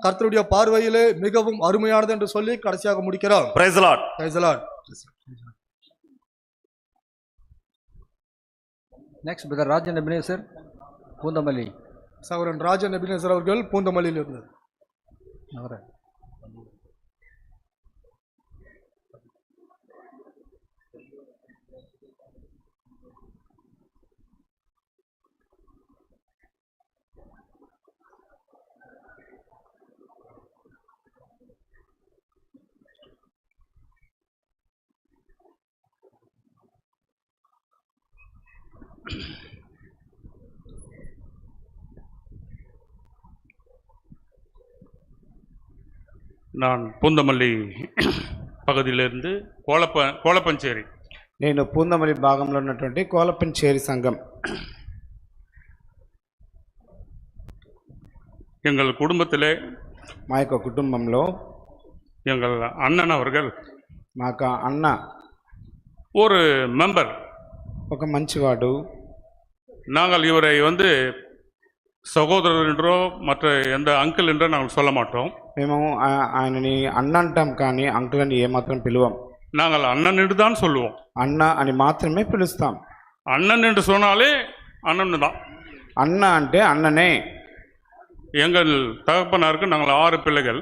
கர்த்தருடைய பார்வையிலே மிகவும் அருமையானது என்று சொல்லி கடைசியாக முடிக்கிறோம். Praise the Lord. Praise the Lord. Next, Brother Rajan Ebenezer, Pundamalli. சகோதரன் ராஜன் எபினேசர் அவர்கள் பூந்தமல்லியில் இருந்தார். நான் பூந்தமல்லி పగదిలేருந்து కోలపంచేరి. నేను పూందమల్లి భాగంలో ఉన్నటువంటి కోలపంచేరి సంఘం. எங்கள் குடும்பத்திலே మా యొక్క కుటుంబంలో எங்கள் அண்ணன் அவர்கள் మా అన్న ஒரு மெம்பர், ఒక మంచివాడు. நாங்கள் இவரை சகோதரர் என்றோ மற்ற எந்த அங்கிள் என்றோ நாங்கள் சொல்ல மாட்டோம். మేము ఆయనని అన్న అంటాం కానీ అంకుల్ అని ఏమాత్రం పిలువం. நாங்கள் அண்ணன் என்று தான் சொல்லுவோம். అన్న అని మాత్రమే పిలుస్తాం. அண்ணன் என்று சொன்னாலே அண்ணன் தான். అన్న అంటే అన్ననే. எங்கள் தகப்பனாருக்கு நாங்கள் 6 பிள்ளைகள்.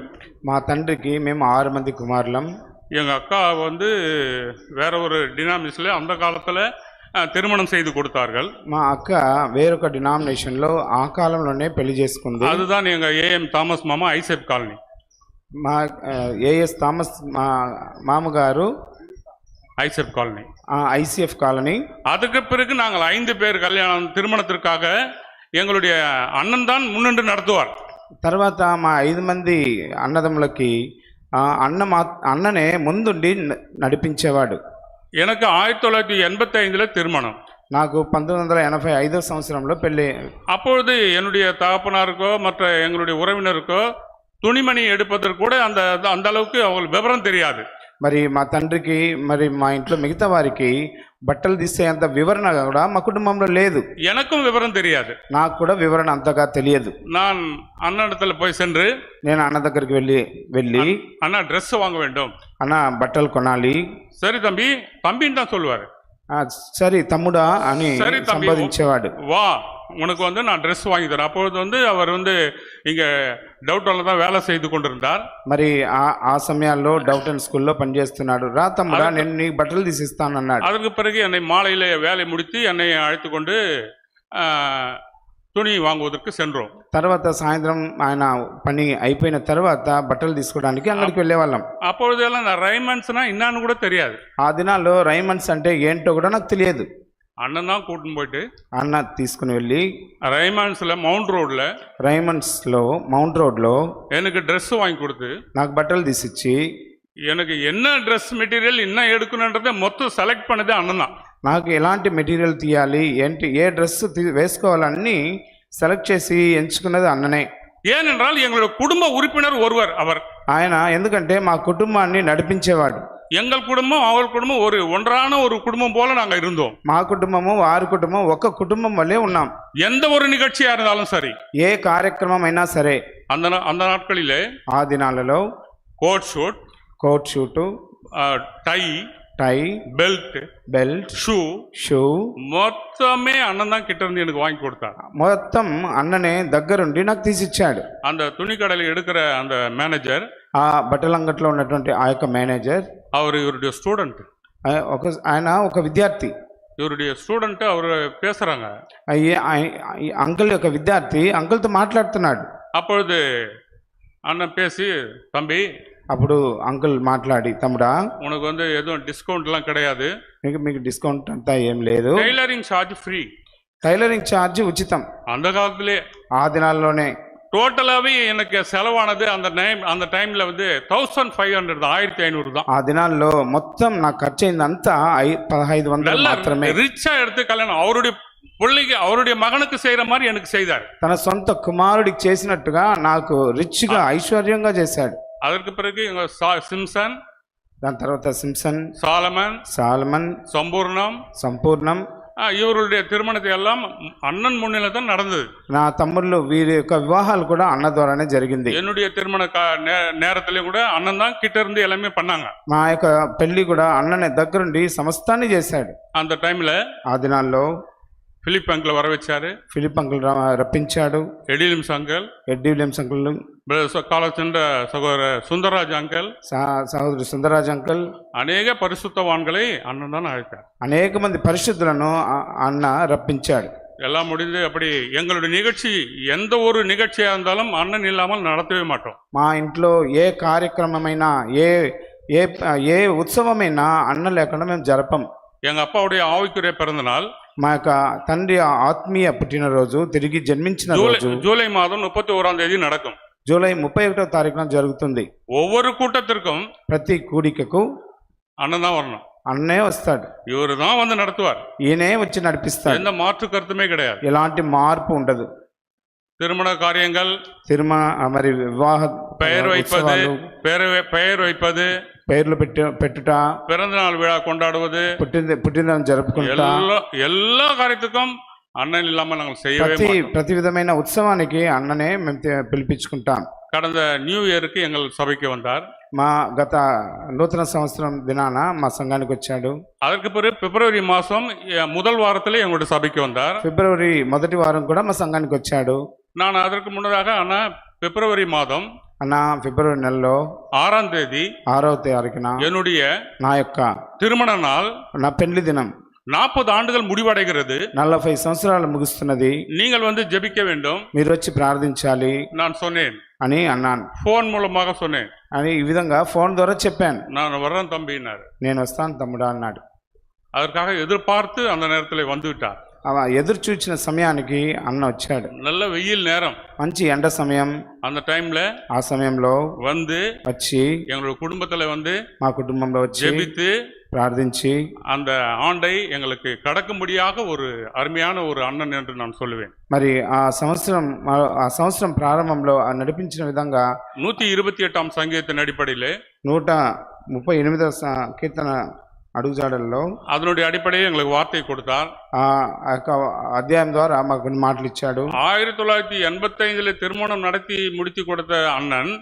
మా తండ్రికి మేము 6 మంది కుమారులం. எங்கள் அக்கா வேற ஒரு டினாமினேஷன்ல அந்த காலத்தில் திருமணம் செய்து கொடுத்தார்கள். మా అక్క వేరొక డినామినేషన్లో ఆ కాలంలోనే పెళ్లి చేసుకుంది. அதுதான் எங்கள் ஏஎம் தாமஸ் மாமா ஐசெப் காலனி. మా ఏఎస్ థామస్ మామగారు ஐசெப் காலனி, ஐசிஎஃப் காலனி. அதுக்கு பிறகு நாங்கள் 5 பேர் கல்யாணம் திருமணத்திற்காக எங்களுடைய அண்ணன் தான் முன்னின்று நடத்துவார். తర్వాత మా 5 మంది అన్నదమ్ములకి అన్ననే ముందుండి నడిపించేవాడు. எனக்கு 1985 திருமணம். నాకు 1985 సంవత్సరంలో పెళ్లి. அப்பொழுது என்னுடைய தகப்பனாருக்கோ மற்ற எங்களுடைய உறவினருக்கோ துணிமணி எடுப்பதற்கு கூட அந்த அளவுக்கு அவங்களுக்கு விவரம் தெரியாது. మరి మా తండ్రికి మరి మా ఇంట్లో మిగతా వారికి బట్టలు తీసేంత వివరణ కూడా మా కుటుంబంలో లేదు. எனக்கும் விவரம் தெரியாது. నాకు కూడా వివరణ అంతగా తెలియదు. நான் అన్నஇடத்துல போய் சென்று నేను అన్న దగ్గరికి వెళ్ళి அண்ணா ட்ரெஸ் வாங்க வேண்டும், అన్న బట్టలు కొనాలి. சரி தம்பி, தம்பின்னு தான் சொல்லுவாரு. சரி தம்முடா అని సంబోధించేవాడు. வா உனக்கு நான் ட்ரெஸ் வாங்கி தரேன். அப்பொழுது அவர் இங்க டவுட்டன்ல தான் வேலை செய்து கொண்டிருந்தார். మరి ఆ సమయాల్లో డౌటన్ స్కూల్లో పనిచేస్తున్నాడు. రా తమ్ముడా నేను నీకు బట్టలు తీసిస్తానన్నాడు. அதற்கு பிறகு என்னை மாலையில வேலை முடித்து என்னை அழைத்து கொண்டு துணி வாங்குவதற்கு சென்றோம். తర్వాత సాయంత్రం ఆయన పని అయిపోయిన తర్వాత బట్టలు తీసుకోవడానికి అంగడికి వెళ్ళేవాళ్ళం. அப்பொழுதெல்லாம் நான் ரைமண்ட்ஸ்னா என்னன்னு கூட தெரியாது. ఆ దినాల్లో రైమండ్స్ అంటే ఏంటో కూడా నాకు తెలియదు. அண்ணன் தான் கூட்டின்னு போயிட்டு అన్న తీసుకుని వెళ్ళి ரைமண்ட்ஸ்ல மவுண்ட் రోడ్లో எனக்கு ட்ரெஸ் வாங்கி கொடுத்து నాకు బట్టలు తీసిచ్చి எனக்கு என்ன ட்ரெஸ் மெட்டீரியல் என்ன எடுக்கணுன்றதை மொத்தம் செலக்ட் பண்ணதே அண்ணன் தான். నాకు ఎలాంటి మెటీరియల్ తీయాలి ఏంటి ఏ డ్రెస్ వేసుకోవాలన్నీ సెలెక్ట్ చేసి ఎంచుకున్నది అన్ననే. ஏனென்றால் எங்களுடைய குடும்ப உறுப்பினர் ஒருவர் அவர். ఆయన ఎందుకంటే మా కుటుంబాన్ని నడిపించేవాడు. எங்கள் குடும்பம் அவர் குடும்பம் ஒன்றான ஒரு குடும்பம் போல நாங்க இருந்தோம். మా కుటుంబము వారి కుటుంబం ఒక కుటుంబం వల్లే ఉన్నాం. எந்த ஒரு நிகழ்ச்சியா இருந்தாலும் சரி, ఏ కార్యక్రమం అయినా సరే அந்த நாட்களிலே ఆ దినాలలో coat suit tie belt shoe மொத்தமே அண்ணன் தான் கிட்ட இருந்து எனக்கு வாங்கி கொடுத்தார். మొత్తం అన్ననే దగ్గరుండి నాకు తీసిచ్చాడు. அந்த துணி கடையில் எடுக்கிற அந்த மேனேஜர், ఆ బట్టల అంగట్లో ఉన్నటువంటి ఆ యొక్క మేనేజర్, இவருடைய ஸ்டூடெண்ட், ఆయన ఒక విద్యార్థి. இவருடைய ஸ்டூடெண்ட் அவர் பேசுறாங்க. అంకుల్ యొక్క విద్యార్థి అంకుల్తో మాట్లాడుతున్నాడు. அப்பொழுது அண்ணன் பேசி, தம்பி, అప్పుడు అంకుల్ మాట్లాడి, తమ్ముడా உனக்கு எதுவும் டிஸ்கவுண்ட்லாம் கிடையாது, మీకు డిస్కౌంట్ అంతా ఏం లేదు, tailoring charge free. Tailoring charge ఉచితం. அந்த காலத்திலே ఆ దినాల్లోనే டோட்டலாவே எனக்கு செலவானது அந்த டைம்ல 1500 1500 தான். ఆ దినాల్లో మొత్తం నాకు ఖర్చు అయిందంతా 1500 మాత్రమే. ரிச்சா எடுத்து கல்யாணம் அவருடைய பிள்ளைக்கு அவருடைய மகனுக்கு செய்யற மாதிரி எனக்கு செய்தார். తన సొంత కుమారుడికి చేసినట్టుగా నాకు రిచ్ గా ఐశ్వర్యంగా చేశాడు. அதற்கு பிறகு சிம்சன், దాని తర్వాత సింసన్, சாலமன், సాలమన్, சம்பூர்ணம், సంపూర్ణం, இவர்களுடைய திருமணத்தை எல்லாம் அண்ணன் முன்னிலை தான் நடந்தது. నా తమ్ముళ్ళు వీరి యొక్క వివాహాలు కూడా అన్న ద్వారానే జరిగింది. என்னுடைய திருமண நேரத்திலையும் கூட அண்ணன் தான் கிட்ட இருந்து எல்லாமே பண்ணாங்க. మా యొక్క పెళ్లి కూడా అన్ననే దగ్గరుండి సమస్తాన్ని చేశాడు. அந்த டைம்ல ఆ దినాల్లో பிலிப் அங்கிள் வர வச்சாரு, ఫిలిప్ అంకుల్ రప్పించాడు, எடிலிம்ஸ் அங்கிள், ఎడ్డి విలియమ్స్ అంకుల్, கால சென்ற சகோதரர் சுந்தரராஜ் அங்கிள், సహోదరు సుందరరాజ్ అంకుల్, அநேக பரிசுத்தவான்களை அண்ணன் தான் அழைத்தார். అనేక మంది పరిశుద్ధులను అన్న రప్పించాడు. எல்லாம் முடிந்து அப்படி எங்களுடைய நிகழ்ச்சி எந்த ஒரு நிகழ்ச்சியா இருந்தாலும் அண்ணன் இல்லாமல் நடத்தவே மாட்டோம். మా ఇంట్లో ఏ కార్యక్రమమైనా ఏ ఏ ఏ ఉత్సవమైనా అన్న లేకుండా మేము జరపం. எங்க அப்பாவுடைய ஆவிக்குரிய பிறந்த நாள் మా యొక్క తండ్రి ఆత్మీయ పుట్టినరోజు తిరిగి జన్మించిన రోజు ஜூலை மாதம் 31ஆம் தேதி நடக்கும். జూలై 31వ తారీఖున జరుగుతుంది. ஒவ்வொரு கூட்டத்திற்கும் ప్రతి కూడికకు அண்ணன் தான் வரணும். అన్నే వస్తాడు. இவரு தான் வந்து நடத்துவார். ఈయనే వచ్చి నడిపిస్తాడు. எந்த மாற்று கருத்துமே கிடையாது. ఎలాంటి మార్పు ఉండదు. திருமண காரியங்கள், మరి వివాహ பெயர் வைப்பது, பெயர் வைப்பது, పేర్లు పెట్టుట, பிறந்த நாள் விழா கொண்டாடுவது, పుట్టినరోజు జరుపుకుంటా, எல்லா காரியத்துக்கும் அண்ணன் இல்லாமல் நாங்கள் செய்யவே மாட்டோம். ప్రతి విధమైన ఉత్సవానికి అన్ననే మేము పిలిపించుకుంటాం. கடந்த நியூ இயருக்கு எங்கள் சபைக்கு வந்தார். మా గత నూతన సంవత్సరం దినాన మా సంఘానికి వచ్చాడు. அதற்கு பிறகு பிப்ரவரி மாதம் முதல் வாரத்திலே எங்களுடைய சபைக்கு வந்தார். ఫిబ్రవరి మొదటి వారం కూడా మా సంఘానికి వచ్చాడు. நான் அதற்கு முன்னதாக அண்ணா பிப்ரவரி மாதம் అన్న ఫిబ్రవరి నెలలో 6ஆம் தேதி 6వ తారీఖున என்னுடைய నా యొక్క திருமண நாள், నా పెళ్లి దినం, 40 ఆண்டுகள் முடிவடைகிறது. 45 సంవత్సరాలు ముగుస్తున్నది. நீங்கள் வந்து ஜெபிக்க வேண்டும், మీరు వచ్చి ప్రార్థించాలి நான் சொன்னேன் అని అన్నాను. ఫోన్ మూలமாக சொன்னேன். అని ఈ విధంగా ఫోన్ ద్వారా చెప్పాను. நான் வர்றேன் தம்பினார். నేను వస్తాను తమ్ముడా అన్నాడు. அதற்காக எதிர்பார்த்து அந்த நேரத்தில் வந்து விட்டார். ఎదురు చూచిన సమయానికి అన్న వచ్చాడు. நல்ல வெயில் நேரம், మంచి ఎండ సమయం. அந்த டைம்ல ఆ సమయంలో வந்து వచ్చి எங்களுடைய குடும்பத்துல வந்து మా కుటుంబంలో వచ్చి ஜெபித்து ప్రార్థించి அந்த ஆண்டை எங்களுக்கு கடக்கும்படியாக ஒரு அருமையான ஒரு அண்ணன் என்று நான் சொல்லுவேன். మరి ఆ సంవత్సరం ప్రారంభంలో నడిపించిన విధంగా 128ஆம் சங்கீதத்தின் அடிப்படையிலே 138వ కీర్తన అడుగుజాడల్లో அதனுடைய அடிப்படையில் எங்களுக்கு வார்த்தை கொடுத்தார். ఆ యొక్క అధ్యాయం ద్వారా మాకు కొన్ని మాటలు ఇచ్చాడు. 1985 திருமணம் நடத்தி முடித்து கொடுத்த அண்ணன்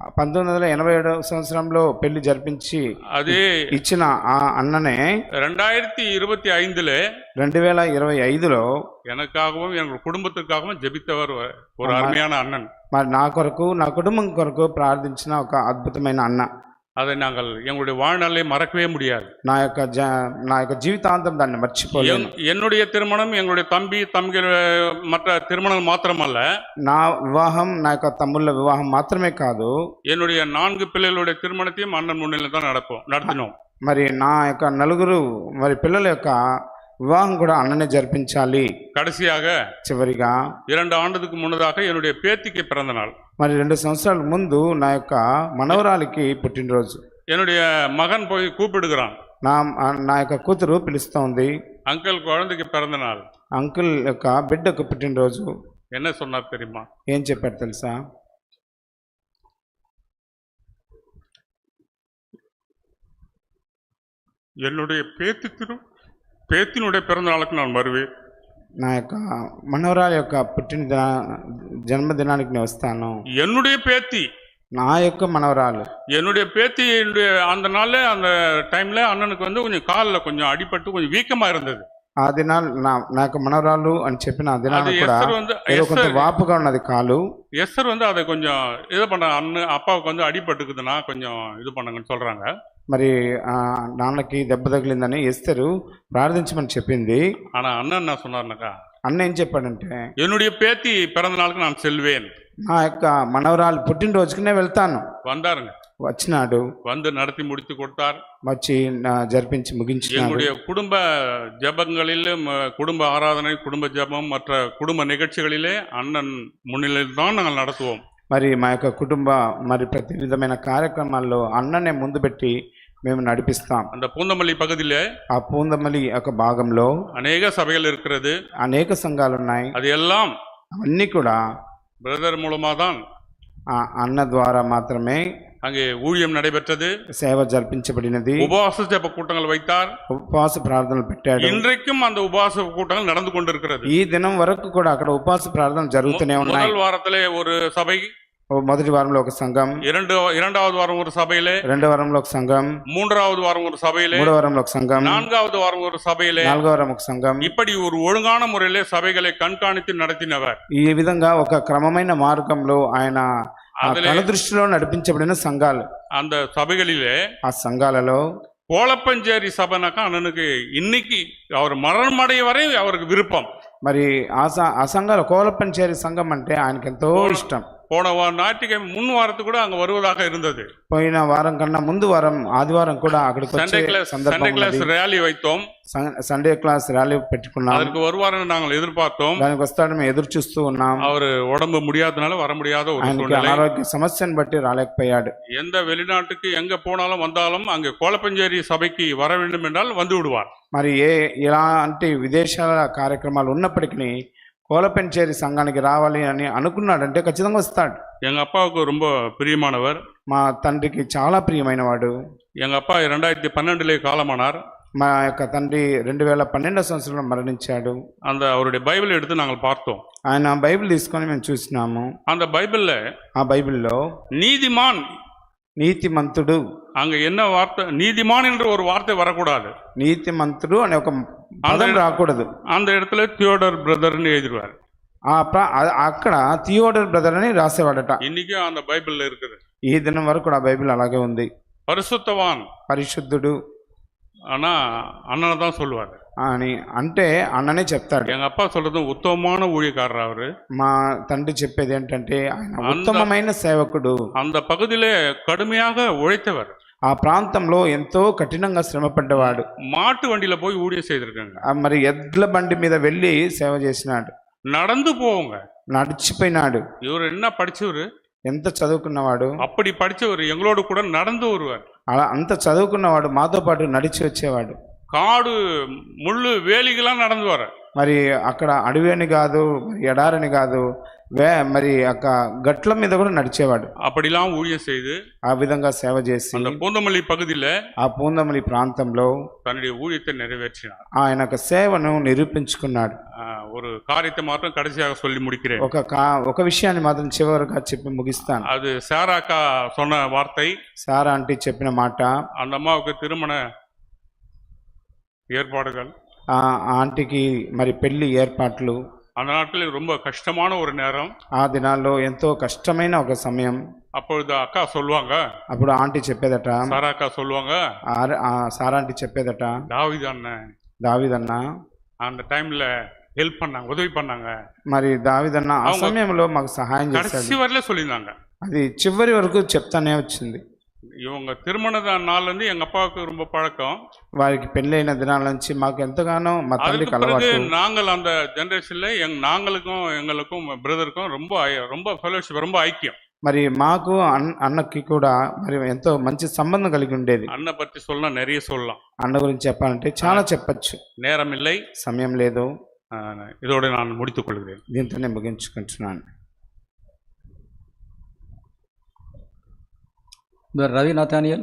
1987 సంవత్సరంలో పెళ్లి జరిపించి அதே ఇచ్చిన ఆ అన్ననే 2025లో எனக்காகவும் எங்கள் குடும்பத்திற்காகவும் ஜெபித்தவர் ஒரு அருமையான அண்ணன். మరి నా కొరకు నా కుటుంబం కొరకు ప్రార్థించిన ఒక అద్భుతమైన అన్న. அதை நாங்கள் எங்களுடைய வாழ்நாளே மறக்கவே முடியாது. నా యొక్క జీవితాంతం దాన్ని మర్చిపోలేను. என்னுடைய திருமணம், எங்களுடைய தம்பிகள் மற்ற திருமணம் மாத்திரமல்ல, నా వివాహం, నా యొక్క తమ్ముళ్ళ వివాహం మాత్రమే కాదు, என்னுடைய 4 பிள்ளைகளுடைய திருமணத்தையும் அண்ணன் முன்னிலையில் தான் நடத்தினோம். మరి నా యొక్క నలుగురు మరి పిల్లల యొక్క వివాహం కూడా అన్ననే జరిపించాలి. கடைசியாக చివరిగా 2 ஆண்டுக்கு முன்னதாக என்னுடைய பேத்திக்கு பிறந்த நாள். మరి 2 సంవత్సరాల ముందు నా యొక్క మనవరాలికి పుట్టినరోజు. என்னுடைய மகன் போய் கூப்பிடுகிறான். నా యొక్క కూతురు పిలుస్తోంది. அங்கிள் குழந்தைக்கு பிறந்த நாள். అంకుల్ యొక్క బిడ్డకు పుట్టినరోజు. என்ன சொன்னார் தெரியுமா? ఏం చెప్పారు తెలుసా? என்னுடைய பேத்தினுடைய பிறந்த நாளுக்கு நான் வருவேன். నా యొక్క మనవరాలి యొక్క జన్మదినానికి నేను వస్తాను. என்னுடைய பேத்தி, నా యొక్క మనవరాలు, என்னுடைய பேத்தி அந்த நாள்ல அந்த டைம்ல அண்ணனுக்கு வந்து கொஞ்சம் காலில் கொஞ்சம் அடிபட்டு கொஞ்சம் வீக்கமா இருந்தது. ఆ దినాలు నా యొక్క మనవరాలు అని చెప్పిన ఆ దినాలు కూడా ఏదో కొంత వాపుగా ఉన్నది కాలు. எஸ்தர் வந்து அதை கொஞ்சம் இது பண்ண, அப்பாவுக்கு வந்து அடிபட்டுக்குதுன்னா கொஞ்சம் இது பண்ணுங்கன்னு சொல்றாங்க. మరి నాన్నకి దెబ్బ తగిలిందని ఎస్తరు ప్రార్థించమని చెప్పింది. ஆனா அண்ணன் என்ன சொன்னார்னாக்கா, అన్న ఏం చెప్పాడంటే, என்னுடைய பேத்தி பிறந்த நாளுக்கு நான் செல்வேன். నా యొక్క మనవరాలు పుట్టినరోజుకి నేను వెళ్తాను. வந்தாருங்க, వచ్చినాడు, வந்து நடத்தி முடித்து கொடுத்தார். వచ్చి జరిపించి ముగించినాడు. எங்களுடைய குடும்ப ஜபங்களிலும், குடும்ப ஆராதனை, குடும்ப ஜபம், மற்ற குடும்ப நிகழ்ச்சிகளிலே அண்ணன் முன்னிலையில் தான் நாங்கள் நடத்துவோம். మరి మా యొక్క కుటుంబ మరి ప్రతి విధమైన కార్యక్రమాల్లో అన్ననే ముందు పెట్టి మేము నడిపిస్తాం. அந்த பூந்தமல்லி பகுதியிலே, ఆ పూందమల్లి యొక్క భాగంలో அநேக சபைகள் இருக்கிறது, అనేక సంఘాలు ఉన్నాయి. அது எல்லாம் అవన్నీ కూడా பிரதர் மூலமா தான், అన్న ద్వారా మాత్రమే அங்கே ஊழியம் நடைபெற்றது. సేవ జరిపించబడినది. உபவாச ஜெப கூட்டங்கள் வைத்தார். ఉపవాస ప్రార్థనలు పెట్టాడు. இன்றைக்கும் அந்த உபவாச கூட்டங்கள் நடந்து கொண்டிருக்கிறது. ఈ దినం వరకు కూడా అక్కడ ఉపవాస ప్రార్థనలు జరుగుతూనే ఉన్నాయి. முதல் வாரத்திலே ஒரு சபை, మొదటి వారంలో ఒక సంఘం, இரண்டாவது வாரம் ஒரு சபையிலே, రెండో వారంలో ఒక సంఘం, மூன்றாவது வாரம் ஒரு சபையிலே, మూడో వారంలో ఒక సంఘం, நான்காவது வாரம் ஒரு சபையிலே, నాలుగో వారం ఒక సంఘం. இப்படி ஒரு ஒழுங்கான முறையிலே சபைகளை கண்காணித்து நடத்தினவர். ఈ విధంగా ఒక క్రమమైన మార్గంలో ఆయన కనుదృష్టిలో నడిపించబడిన సంఘాలు. அந்த சபைகளிலே, ఆ సంఘాలలో கோலப்பஞ்சேரி சபைனாக்கா அண்ணனுக்கு இன்னைக்கு அவர் மரணம் அடைய வரை அவருக்கு விருப்பம். మరి ఆ సంఘాలు కోలపంచేరి సంఘం అంటే ఆయనకి ఎంతో ఇష్టం. போன ஞாயிற்றுக்கிழமை முன் வாரத்துக்கு கூட அங்க வருவதாக இருந்தது. పోయిన వారం కన్నా ముందు వారం ఆదివారం కూడా అక్కడికి వచ్చే సందర్భం கிளாஸ் ரேலி வைத்தோம். సండే క్లాస్ ర్యాలీ పెట్టుకున్నాం. அதற்கு வருவாருன்னு நாங்கள் எதிர்பார்த்தோம். దానికి వస్తాడని మేము ఎదురు చూస్తూ ఉన్నాం. அவர் உடம்பு முடியாதனால வர முடியாத ஒரு சூழ்நிலை. ఆరోగ్య సమస్యను బట్టి రాలేకపోయాడు. எந்த வெளிநாட்டுக்கு எங்க போனாலும் வந்தாலும் அங்கே கோலப்பஞ்சேரி சபைக்கு வர வேண்டும் என்றால் வந்து விடுவார். మరి ఇలాంటి విదేశాల కార్యక్రమాలు ఉన్నప్పటికీ కోలపెంచేరి సంఘానికి రావాలి అని అనుకున్నాడంటే ఖచ్చితంగా వస్తాడు. எங்க அப்பாவுக்கு ரொம்ப பிரியமானவர். మా తండ్రికి చాలా ప్రియమైన వాడు. எங்க அப்பா 2012 காலமானார். మా యొక్క తండ్రి 2012 సంవత్సరంలో మరణించాడు. அந்த அவருடைய பைபிள் எடுத்து நாங்கள் பார்த்தோம். ఆయన బైబిల్ తీసుకొని మేము చూసినాము. அந்த பைபிள்ல ఆ బైబిల్లో நீதிமான், నీతిమంతుడు, அங்க என்ன வார்த்தை, நீதிமான் என்ற ஒரு வார்த்தை வரக்கூடாது. నీతిమంతుడు అనే ఒక పదం రాకూడదు. அந்த இடத்துல தியோடர் பிரதர்னு எழுதிடுவார். అక్కడ థియోడర్ బ్రదర్ అని రాసేవాడట. இன்னைக்கும் அந்த பைபிள்ல இருக்குது. ఈ దినం వరకు కూడా ఆ బైబిల్ అలాగే ఉంది. பரிசுத்தவான், పరిశుద్ధుడు ஆனா அண்ணனை தான் சொல்லுவாரு అని అంటే అన్ననే చెప్తాడు. எங்க அப்பா சொல்றது உத்தமமான ஊழியக்காரர் அவரு. మా తండ్రి చెప్పేది ఏంటంటే ఆయన ఉత్తమమైన సేవకుడు. அந்த பகுதியிலே கடுமையாக உழைத்தவர். ఆ ప్రాంతంలో ఎంతో కఠినంగా శ్రమపడ్డవాడు. மாட்டு வண்டியில போய் ஊழியம் செய்திருக்காங்க. మరి ఎడ్ల బండి మీద వెళ్ళి సేవ చేసినాడు. நடந்து போவோங்க, నడిచిపోయినాడు. இவர் என்ன படிச்சவரு, ఎంత చదువుకున్నవాడు. அப்படி படிச்சவர் எங்களோடு கூட நடந்து வருவார். అలా అంత చదువుకున్నవాడు మాతో పాటు నడిచి వచ్చేవాడు. காடு முள்ளு வேலிகளாம் நடந்து வர. మరి అక్కడ అడవి అని కాదు, ఎడారని కాదు, మరి అక్క గట్ల మీద కూడా నడిచేవాడు. அப்படிலாம் ஊழியம் செய்து ఆ విధంగా సేవ చేసి அந்த பூந்தமல்லி பகுதியில, ఆ పూందమల్లి ప్రాంతంలో தன்னுடைய ஊழியத்தை நிறைவேற்றினார். ఆయన యొక్క సేవను నిరూపించుకున్నాడు. ஒரு காரியத்தை மாத்திரம் கடைசியாக சொல்லி முடிக்கிறேன். ఒక విషయాన్ని మాత్రం చివరిగా చెప్పి ముగిస్తాను. அது சாராக்கா சொன்ன வார்த்தை. సారా ఆంటీ చెప్పిన మాట, அந்த அம்மாவுக்கு திருமண ஏற்பாடுகள், ఆ ఆంటీకి మరి పెళ్లి ఏర్పాట్లు, அந்த நாட்களில் ரொம்ப கஷ்டமான ஒரு நேரம். ఆ దినాల్లో ఎంతో కష్టమైన ఒక సమయం. அப்பொழுது அக்கா சொல்லுவாங்க, అప్పుడు ఆంటీ చెప్పేదట, சாராக்கா சொல்லுவாங்க, సారా ఆంటీ చెప్పేదట, தாவீது அண்ணன் దావీదన్న அந்த டைம்ல ஹெல்ப் பண்ணாங்க, உதவி பண்ணாங்க. మరి దావీదన్న ఆ సమయంలో మాకు సహాయం చేశాడు. கடைசி வரல சொல்லியிருந்தாங்க. అది చివరి వరకు చెప్తానే వచ్చింది. இவங்க திருமண நாள்ல இருந்து எங்க அப்பாவுக்கு ரொம்ப பழக்கம். వారికి పెళ్ళైన దినాల నుంచి మాకు ఎంతగానో మా తల్లికి అలవాటు. நாங்கள் அந்த ஜெனரேஷன்ல நாங்களுக்கும் எங்களுக்கும் பிரதருக்கும் ரொம்ப ஃபெலோஷிப், ரொம்ப ஐக்கியம். మరి మాకు అన్నకి కూడా మరి ఎంతో మంచి సంబంధం కలిగి ఉండేది. அண்ணனை பற்றி சொல்லலாம், நிறைய சொல்லலாம். అన్న గురించి చెప్పాలంటే చాలా చెప్పచ్చు. நேரம் இல்லை, సమయం లేదు. இதோட நான் முடித்துக் கொள்கிறேன். దీంతోనే ముగించుకుంటున్నాను. ரவி நாத்தானியல்.